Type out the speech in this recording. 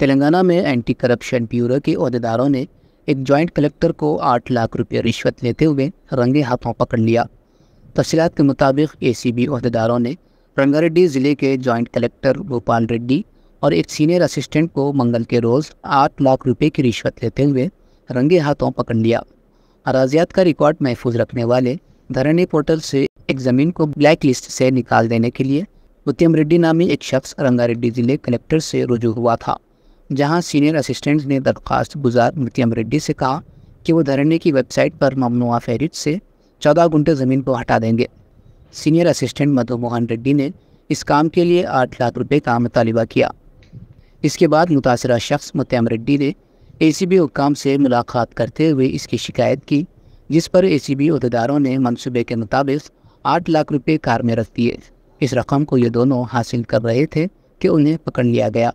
تلنگانہ میں anti corruption bureau کے عہدیداروں نے ایک جوائنٹ کلکٹر کو 8 لاکھ روپے رشوت لیتے ہوئے رنگے ہاتھوں پکڑ لیا۔ تفصیلات کے مطابق ACB عہدیداروں نے رنگا ریڈی ضلع کے جوائنٹ کلکٹر گوپال ریڈی اور ایک سینئر اسسٹنٹ کو منگل کے روز 8 لاکھ روپے کی رشوت لیتے ہوئے رنگے ہاتھوں پکڑ لیا۔ اراضیات کا ریکارڈ محفوظ رکھنے والے دھرنی پورٹل سے ایک زمین کو بلیک لسٹ سے نکال دینے کے لیے متیم ریڈی نامی ایک شخص رنگا ریڈی ضلع کلکٹر سے رجوع ہوا تھا، جہاں سینئر اسسٹنٹ نے درخواست گزار متیم ریڈی سے کہا کہ وہ دھرنے کی ویب سائٹ پر ممنوعہ فہرست سے 14 گنٹے زمین کو ہٹا دیں گے۔ سینئر اسسٹنٹ مدھو موہن ریڈی نے اس کام کے لیے 8 لاکھ روپے کا مطالبہ کیا۔ اس کے بعد متاثرہ شخص متیم ریڈی نے ACB حکام سے ملاقات کرتے ہوئے اس کی شکایت کی، جس پر ACB عہدیداروں نے منصوبے کے مطابق 8 لاکھ روپے کار میں رکھ دیے۔ اس رقم کو یہ دونوں حاصل کر رہے تھے کہ انہیں پکڑ لیا گیا۔